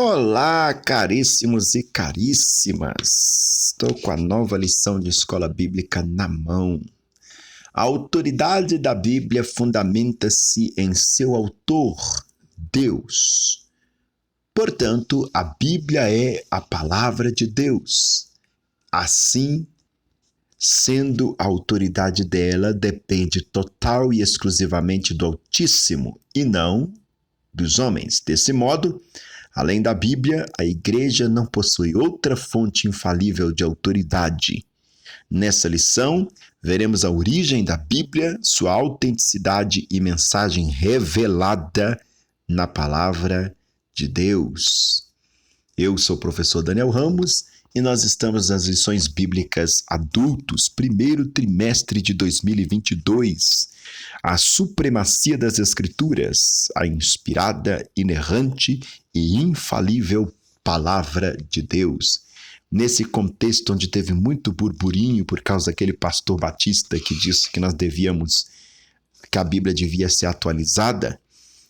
Olá, caríssimos e caríssimas! Estou com a nova lição de escola bíblica na mão. A autoridade da Bíblia fundamenta-se em seu autor, Deus. Portanto, a Bíblia é a palavra de Deus. Assim, sendo a autoridade dela, depende total e exclusivamente do Altíssimo e não dos homens. Desse modo, além da Bíblia, a Igreja não possui outra fonte infalível de autoridade. Nessa lição, veremos a origem da Bíblia, sua autenticidade e mensagem revelada na Palavra de Deus. Eu sou o professor Daniel Ramos e nós estamos nas lições bíblicas adultos, primeiro trimestre de 2022. A supremacia das Escrituras, a inspirada, inerrante e infalível Palavra de Deus. Nesse contexto onde teve muito burburinho por causa daquele pastor batista que disse que que a Bíblia devia ser atualizada,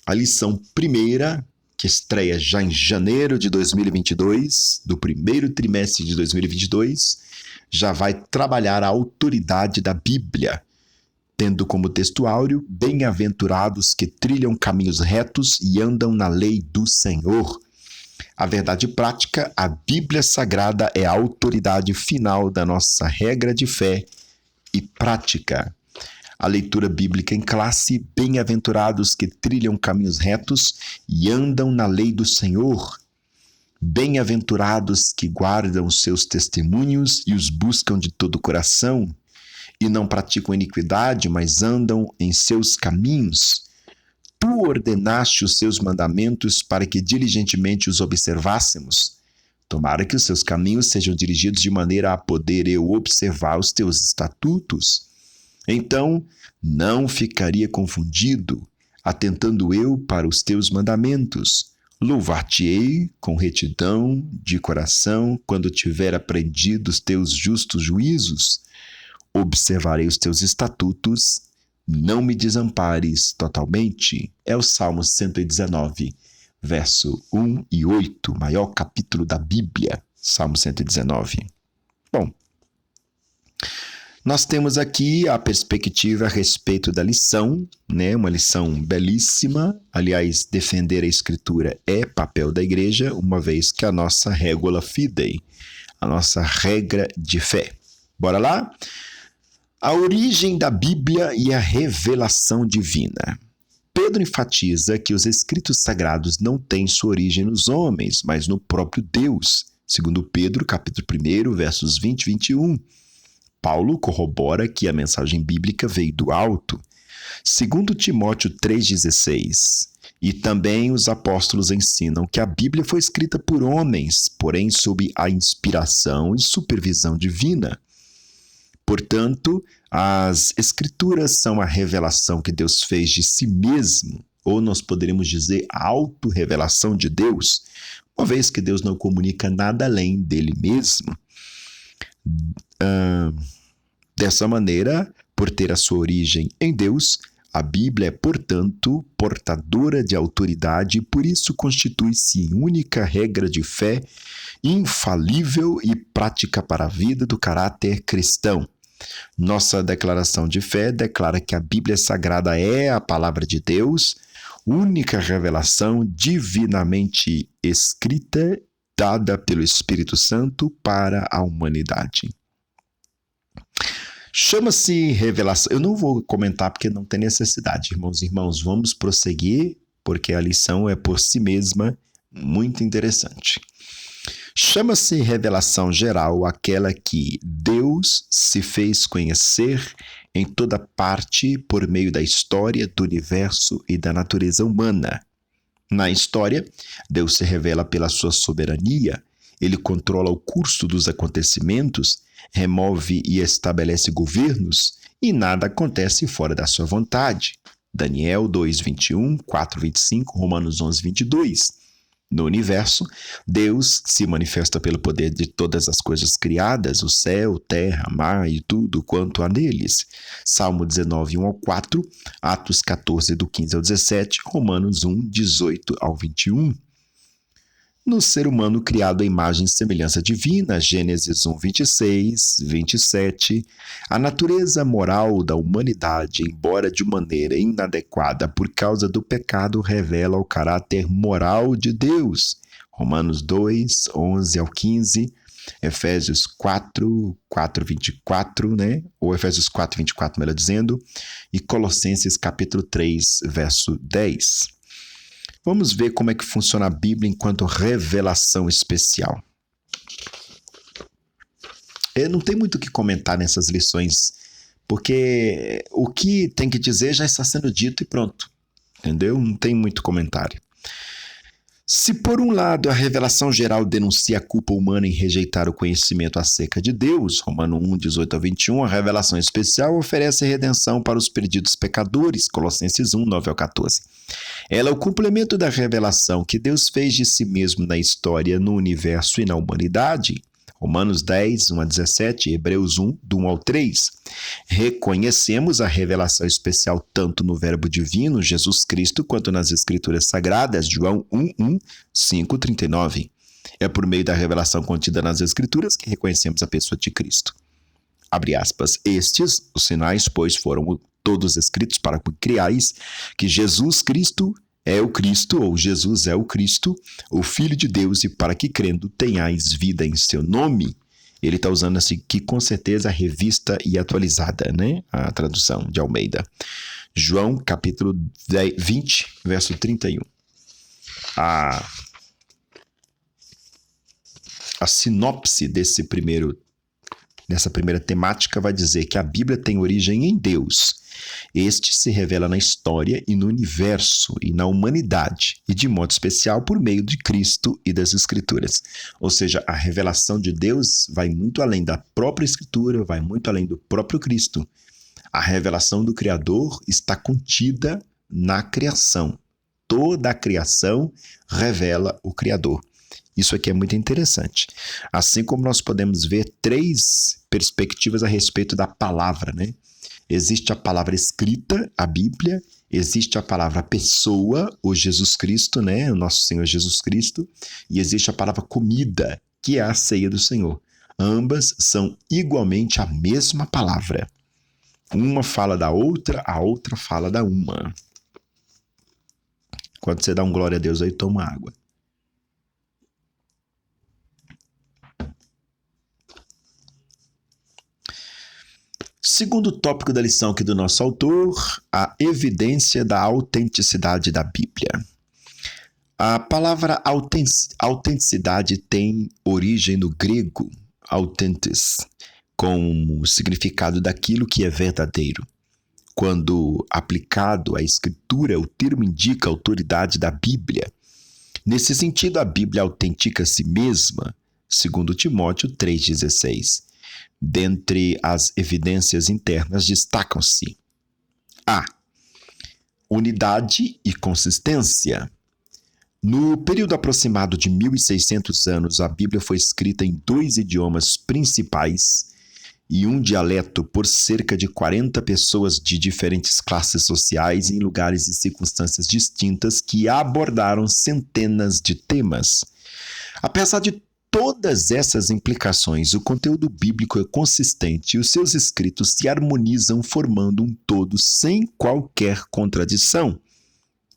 a lição primeira, que estreia já em janeiro de 2022, do primeiro trimestre de 2022, já vai trabalhar a autoridade da Bíblia, tendo como texto áureo, bem-aventurados que trilham caminhos retos e andam na lei do Senhor. A verdade prática, a Bíblia Sagrada é a autoridade final da nossa regra de fé e prática. A leitura bíblica em classe, bem-aventurados que trilham caminhos retos e andam na lei do Senhor. Bem-aventurados que guardam os seus testemunhos e os buscam de todo o coração, e não praticam iniquidade, mas andam em seus caminhos. Tu ordenaste os seus mandamentos para que diligentemente os observássemos. Tomara que os seus caminhos sejam dirigidos de maneira a poder eu observar os teus estatutos. Então, não ficaria confundido, atentando eu para os teus mandamentos. Louvar-te-ei com retidão de coração quando tiver aprendido os teus justos juízos. Observarei os teus estatutos, não me desampares totalmente. É o Salmo 119, verso 1 e 8, maior capítulo da Bíblia, Salmo 119. Bom, nós temos aqui a perspectiva a respeito da lição, né? Uma lição belíssima. Aliás, defender a Escritura é papel da igreja, uma vez que a nossa regula fidei, a nossa regra de fé. Bora lá? A origem da Bíblia e a revelação divina. Pedro enfatiza que os escritos sagrados não têm sua origem nos homens, mas no próprio Deus. Segundo Pedro, capítulo 1, versos 20 e 21. Paulo corrobora que a mensagem bíblica veio do alto. Segundo Timóteo 3,16. E também os apóstolos ensinam que a Bíblia foi escrita por homens, porém sob a inspiração e supervisão divina. Portanto, as Escrituras são a revelação que Deus fez de si mesmo, ou nós poderíamos dizer a autorrevelação de Deus, uma vez que Deus não comunica nada além dele mesmo. Dessa maneira, por ter a sua origem em Deus, a Bíblia é, portanto, portadora de autoridade e por isso constitui-se única regra de fé, infalível e prática para a vida do caráter cristão. Nossa declaração de fé declara que a Bíblia Sagrada é a palavra de Deus, única revelação divinamente escrita, dada pelo Espírito Santo para a humanidade. Chama-se revelação. Eu não vou comentar porque não tem necessidade, irmãos e irmãs. Vamos prosseguir, porque a lição é por si mesma muito interessante. Chama-se revelação geral aquela que Deus se fez conhecer em toda parte por meio da história, do universo e da natureza humana. Na história, Deus se revela pela sua soberania, ele controla o curso dos acontecimentos, remove e estabelece governos e nada acontece fora da sua vontade. Daniel 2:21, 4:25, Romanos 11:22. No universo, Deus se manifesta pelo poder de todas as coisas criadas, o céu, terra, mar e tudo quanto há neles. Salmo 19, 1-4, Atos 14, do 15 ao 17, Romanos 1, 18 ao 21. no ser humano criado à imagem e semelhança divina, Gênesis 1, 26, 27, a natureza moral da humanidade, embora de maneira inadequada por causa do pecado, revela o caráter moral de Deus, Romanos 2, 11 ao 15, Efésios 4, 4, 24, né? Ou Efésios 4, 24, melhor dizendo, e Colossenses capítulo 3, verso 10. Vamos ver como é que funciona a Bíblia enquanto revelação especial. Eu não tenho muito o que comentar nessas lições, porque o que tem que dizer já está sendo dito e pronto, entendeu? Não tem muito comentário. Se por um lado a revelação geral denuncia a culpa humana em rejeitar o conhecimento acerca de Deus, Romanos 1, 18 a 21, a revelação especial oferece redenção para os perdidos pecadores, Colossenses 1, 9 ao 14. Ela é o complemento da revelação que Deus fez de si mesmo na história, no universo e na humanidade, Romanos 10, 1 a 17, Hebreus 1, do 1 ao 3. Reconhecemos a revelação especial tanto no Verbo Divino, Jesus Cristo, quanto nas Escrituras Sagradas, João 1, 1, 5, 39. É por meio da revelação contida nas Escrituras que reconhecemos a pessoa de Cristo. Abre aspas. Estes, os sinais, pois, foram todos escritos para que criais que Jesus Cristo é o Cristo, ou Jesus é o Cristo, o Filho de Deus, e para que crendo tenhais vida em seu nome. Ele está usando assim, que com certeza a revista e atualizada, né? A tradução de Almeida. João, capítulo 20, verso 31. A sinopse dessa primeira temática vai dizer que a Bíblia tem origem em Deus. Este se revela na história e no universo e na humanidade, e de modo especial por meio de Cristo e das Escrituras. Ou seja, a revelação de Deus vai muito além da própria Escritura, vai muito além do próprio Cristo. A revelação do Criador está contida na criação. Toda a criação revela o Criador. Isso aqui é muito interessante. Assim como nós podemos ver 3 perspectivas a respeito da palavra, né? Existe a palavra escrita, a Bíblia, existe a palavra pessoa, o Jesus Cristo, né? O nosso Senhor Jesus Cristo, e existe a palavra comida, que é a ceia do Senhor. Ambas são igualmente a mesma palavra. Uma fala da outra, a outra fala da uma. Quando você dá um glória a Deus aí, toma água. Segundo tópico da lição aqui do nosso autor, a evidência da autenticidade da Bíblia. A palavra autenticidade tem origem no grego, autentes, com o significado daquilo que é verdadeiro. Quando aplicado à Escritura, o termo indica a autoridade da Bíblia. Nesse sentido, a Bíblia autentica a si mesma, segundo Timóteo 3,16. Dentre as evidências internas destacam-se: a. Unidade e consistência. No período aproximado de 1.600 anos, a Bíblia foi escrita em 2 idiomas principais e um dialeto por cerca de 40 pessoas de diferentes classes sociais em lugares e circunstâncias distintas que abordaram centenas de temas. Apesar de todas essas implicações, o conteúdo bíblico é consistente e os seus escritos se harmonizam formando um todo sem qualquer contradição.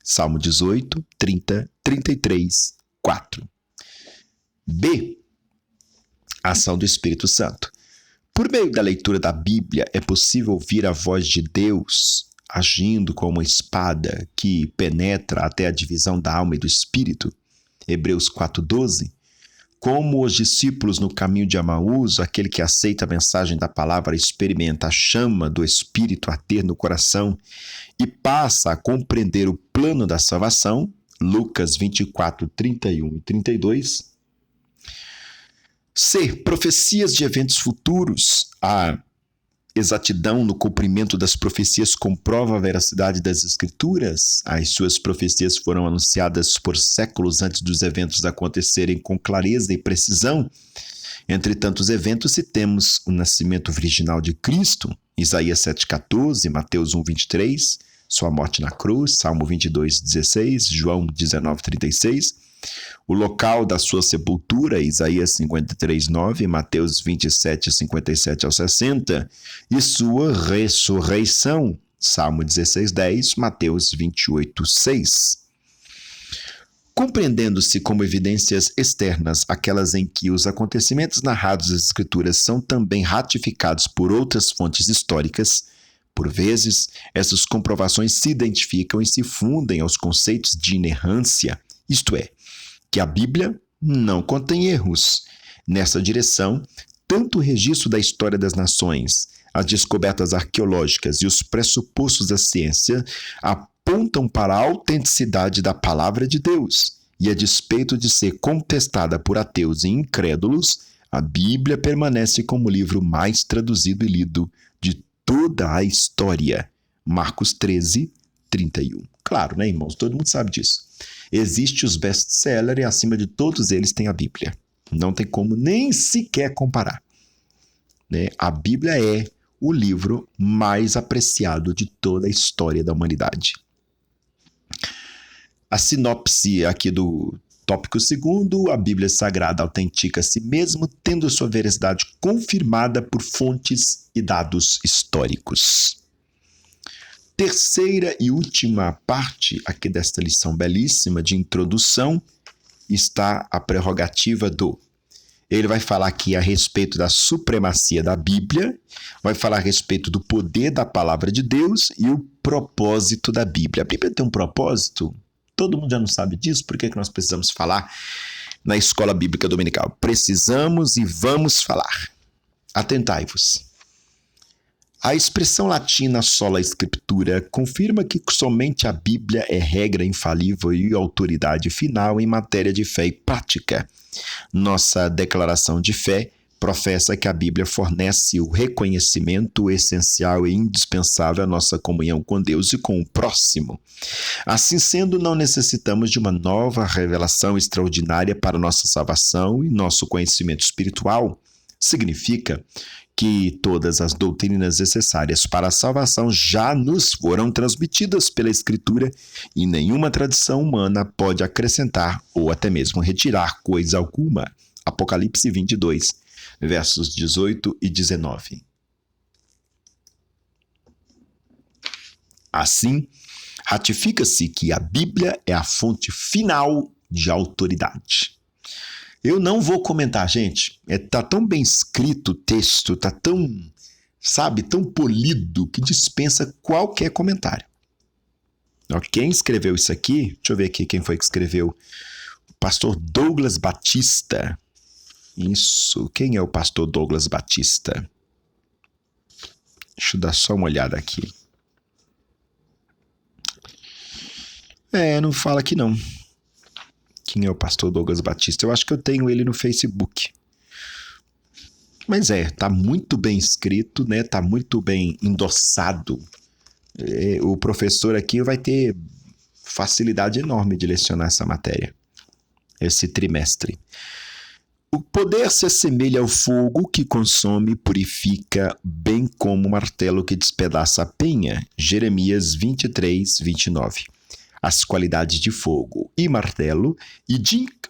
Salmo 18, 30, 33, 4. B. Ação do Espírito Santo. Por meio da leitura da Bíblia, é possível ouvir a voz de Deus agindo como uma espada que penetra até a divisão da alma e do espírito. Hebreus 4:12. Como os discípulos no caminho de Emaús, aquele que aceita a mensagem da palavra experimenta a chama do Espírito arder no coração e passa a compreender o plano da salvação, Lucas 24, 31 e 32. C. Profecias de eventos futuros. A exatidão no cumprimento das profecias comprova a veracidade das Escrituras. As suas profecias foram anunciadas por séculos antes dos eventos acontecerem com clareza e precisão. Entre tantos eventos, citemos o nascimento virginal de Cristo, Isaías 7,14, Mateus 1,23, sua morte na cruz, Salmo 22,16, João 19,36, O local da sua sepultura, Isaías 53:9, Mateus 27:57 ao 60, e sua ressurreição, Salmo 16:10, Mateus 28:6. Compreendendo-se como evidências externas aquelas em que os acontecimentos narrados nas Escrituras são também ratificados por outras fontes históricas, por vezes, essas comprovações se identificam e se fundem aos conceitos de inerrância, isto é, que a Bíblia não contém erros. Nessa direção, tanto o registro da história das nações, as descobertas arqueológicas e os pressupostos da ciência apontam para a autenticidade da palavra de Deus. E a despeito de ser contestada por ateus e incrédulos, a Bíblia permanece como o livro mais traduzido e lido de toda a história. Marcos 13:31. Claro, né, irmãos? Todo mundo sabe disso. Existe os best-sellers e acima de todos eles tem a Bíblia. Não tem como nem sequer comparar. Né? A Bíblia é o livro mais apreciado de toda a história da humanidade. A sinopse aqui do tópico 2, a Bíblia Sagrada autentica a si mesmo, tendo sua veracidade confirmada por fontes e dados históricos. Terceira e última parte aqui desta lição belíssima de introdução está a prerrogativa do. Ele vai falar aqui a respeito da supremacia da Bíblia, vai falar a respeito do poder da palavra de Deus e o propósito da Bíblia. A Bíblia tem um propósito? Todo mundo já não sabe disso, por que nós precisamos falar na escola bíblica dominical? Precisamos e vamos falar. Atentai-vos. A expressão latina sola scriptura confirma que somente a Bíblia é regra infalível e autoridade final em matéria de fé e prática. Nossa declaração de fé professa que a Bíblia fornece o reconhecimento essencial e indispensável à nossa comunhão com Deus e com o próximo. Assim sendo, não necessitamos de uma nova revelação extraordinária para nossa salvação e nosso conhecimento espiritual. Significa que todas as doutrinas necessárias para a salvação já nos foram transmitidas pela Escritura e nenhuma tradição humana pode acrescentar ou até mesmo retirar coisa alguma. Apocalipse 22, versos 18 e 19. Assim, ratifica-se que a Bíblia é a fonte final de autoridade. Eu não vou comentar, gente. Tá tão bem escrito o texto, tá tão, tão polido que dispensa qualquer comentário. Quem escreveu isso aqui? Deixa eu ver aqui quem foi que escreveu. O pastor Douglas Batista. Isso. Quem é o pastor Douglas Batista? Deixa eu dar só uma olhada aqui. Não fala aqui não. Quem é o pastor Douglas Batista? Eu acho que eu tenho ele no Facebook. Mas tá muito bem escrito, né? Tá muito bem endossado. O professor aqui vai ter facilidade enorme de lecionar essa matéria, esse trimestre. O poder se assemelha ao fogo que consome e purifica, bem como o martelo que despedaça a penha. Jeremias 23:29. As qualidades de fogo e martelo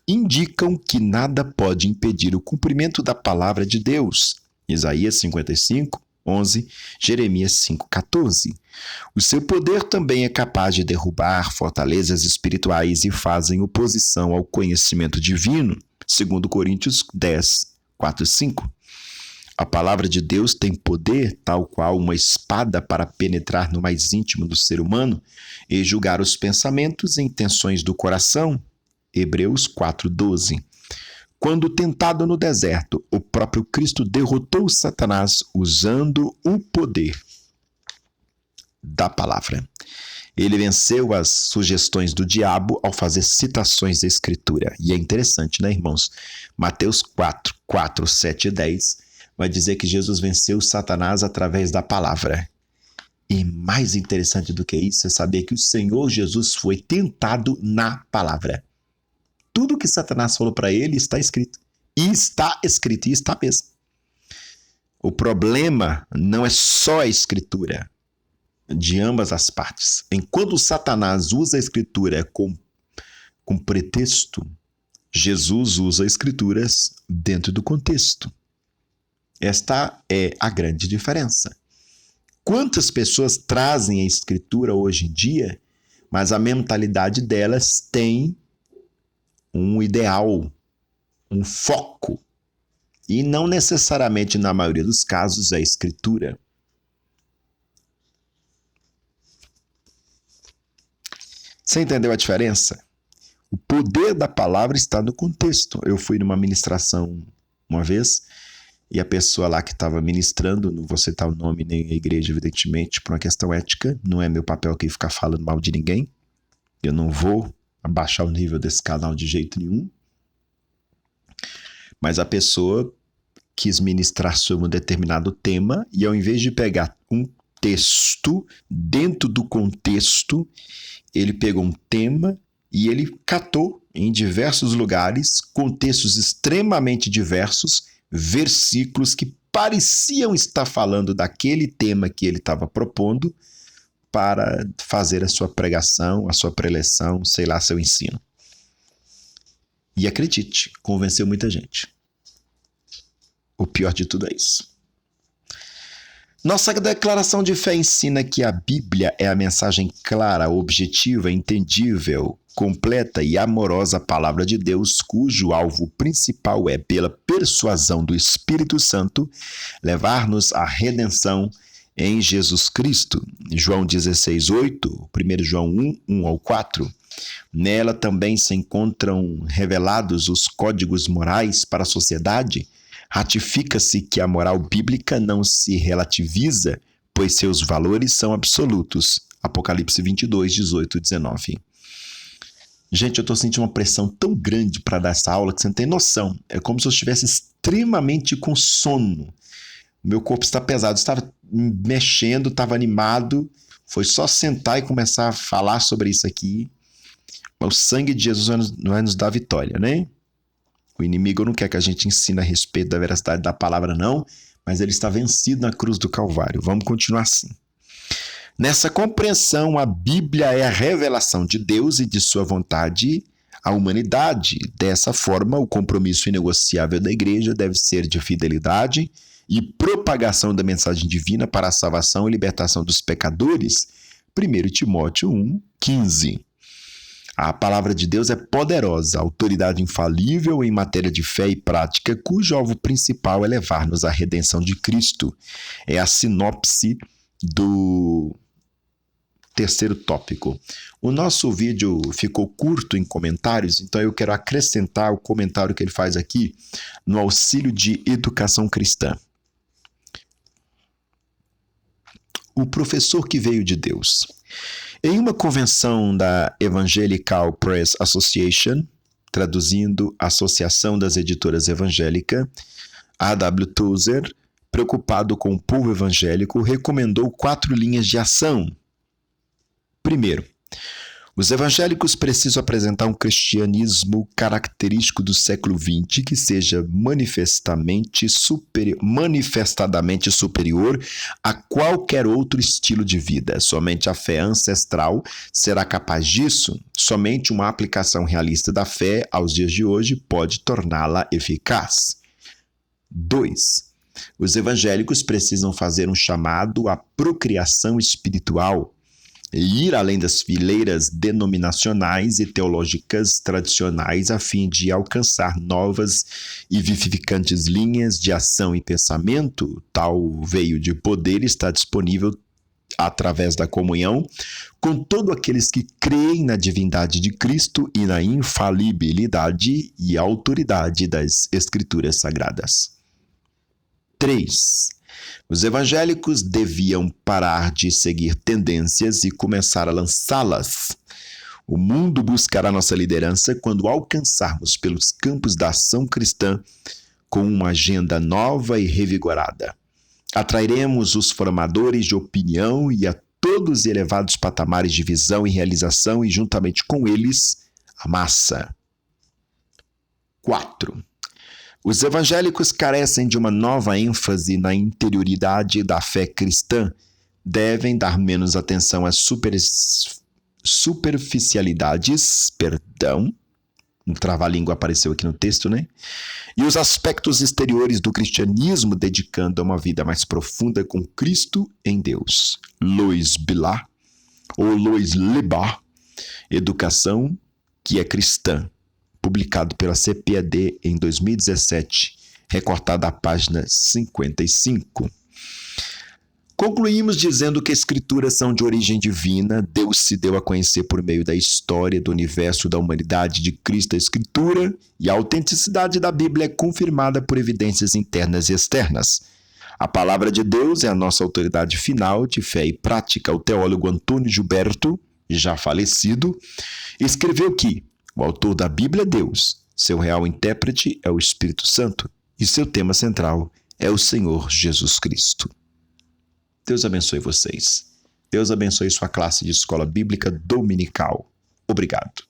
indicam que nada pode impedir o cumprimento da palavra de Deus. Isaías 55:11, Jeremias 5:14. O seu poder também é capaz de derrubar fortalezas espirituais e fazem oposição ao conhecimento divino. 2 Coríntios 10:4 e 5. A palavra de Deus tem poder tal qual uma espada para penetrar no mais íntimo do ser humano e julgar os pensamentos e intenções do coração. Hebreus 4:12. Quando tentado no deserto, o próprio Cristo derrotou Satanás usando o poder da palavra. Ele venceu as sugestões do diabo ao fazer citações da Escritura. E é interessante, né, irmãos? Mateus 4, 7 e 10 vai dizer que Jesus venceu Satanás através da palavra. E mais interessante do que isso é saber que o Senhor Jesus foi tentado na palavra. Tudo que Satanás falou para ele está escrito. E está escrito, e está mesmo. O problema não é só a Escritura, de ambas as partes. Enquanto Satanás usa a Escritura com pretexto, Jesus usa escrituras dentro do contexto. Esta é a grande diferença. Quantas pessoas trazem a escritura hoje em dia, mas a mentalidade delas tem um ideal, um foco, e não necessariamente, na maioria dos casos, é a escritura. Você entendeu a diferença? O poder da palavra está no contexto. Eu fui numa ministração uma vez, e a pessoa lá que estava ministrando, não vou citar o nome nem a igreja, evidentemente, por uma questão ética, não é meu papel aqui ficar falando mal de ninguém, eu não vou abaixar o nível desse canal de jeito nenhum, mas a pessoa quis ministrar sobre um determinado tema, e ao invés de pegar um texto, dentro do contexto, ele pegou um tema e ele catou em diversos lugares, contextos extremamente diversos, versículos que pareciam estar falando daquele tema que ele estava propondo para fazer a sua pregação, a sua preleção, sei lá, seu ensino. E acredite, convenceu muita gente. O pior de tudo é isso. Nossa declaração de fé ensina que a Bíblia é a mensagem clara, objetiva, entendível, completa e amorosa palavra de Deus, cujo alvo principal é, pela persuasão do Espírito Santo, levar-nos à redenção em Jesus Cristo. João 16:8, 1 João 1:1-4. Nela também se encontram revelados os códigos morais para a sociedade. Ratifica-se que a moral bíblica não se relativiza, pois seus valores são absolutos. Apocalipse 22:18-19. Gente, eu estou sentindo uma pressão tão grande para dar essa aula que você não tem noção. É como se eu estivesse extremamente com sono. Meu corpo está pesado, estava mexendo, estava animado. Foi só sentar e começar a falar sobre isso aqui. Mas o sangue de Jesus vai nos dar vitória, né? O inimigo não quer que a gente ensine a respeito da veracidade da palavra, não, mas ele está vencido na cruz do Calvário. Vamos continuar assim. Nessa compreensão, a Bíblia é a revelação de Deus e de sua vontade à humanidade. Dessa forma, o compromisso inegociável da igreja deve ser de fidelidade e propagação da mensagem divina para a salvação e libertação dos pecadores. 1 Timóteo 1:15. A palavra de Deus é poderosa, autoridade infalível em matéria de fé e prática, cujo alvo principal é levar-nos à redenção de Cristo. É a sinopse do terceiro tópico. O nosso vídeo ficou curto em comentários, então eu quero acrescentar o comentário que ele faz aqui no auxílio de educação cristã. O professor que veio de Deus. Em uma convenção da Evangelical Press Association, traduzindo Associação das Editoras Evangélicas, A.W. Tozer, preocupado com o povo evangélico, recomendou 4 linhas de ação. Primeiro, os evangélicos precisam apresentar um cristianismo característico do século XX que seja manifestadamente superior a qualquer outro estilo de vida. Somente a fé ancestral será capaz disso. Somente uma aplicação realista da fé aos dias de hoje pode torná-la eficaz. 2. Os evangélicos precisam fazer um chamado à procriação espiritual e ir além das fileiras denominacionais e teológicas tradicionais a fim de alcançar novas e vivificantes linhas de ação e pensamento. Tal veio de poder está disponível através da comunhão com todos aqueles que creem na divindade de Cristo e na infalibilidade e autoridade das Escrituras Sagradas. 3. Os evangélicos deviam parar de seguir tendências e começar a lançá-las. O mundo buscará nossa liderança quando alcançarmos pelos campos da ação cristã com uma agenda nova e revigorada. Atrairemos os formadores de opinião e a todos os elevados patamares de visão e realização e, juntamente com eles, a massa. 4. Os evangélicos carecem de uma nova ênfase na interioridade da fé cristã. Devem dar menos atenção às superficialidades, Um trava-língua apareceu aqui no texto, né? E os aspectos exteriores do cristianismo, dedicando a uma vida mais profunda com Cristo em Deus. Lois Billah, ou Lois Libar, Educação que é Cristã, publicado pela CPAD em 2017, recortada à página 55. Concluímos dizendo que as escrituras são de origem divina, Deus se deu a conhecer por meio da história do universo, da humanidade, de Cristo, a escritura, e a autenticidade da Bíblia é confirmada por evidências internas e externas. A palavra de Deus é a nossa autoridade final de fé e prática. O teólogo Antônio Gilberto, já falecido, escreveu que o autor da Bíblia é Deus, seu real intérprete é o Espírito Santo e seu tema central é o Senhor Jesus Cristo. Deus abençoe vocês. Deus abençoe sua classe de escola bíblica dominical. Obrigado.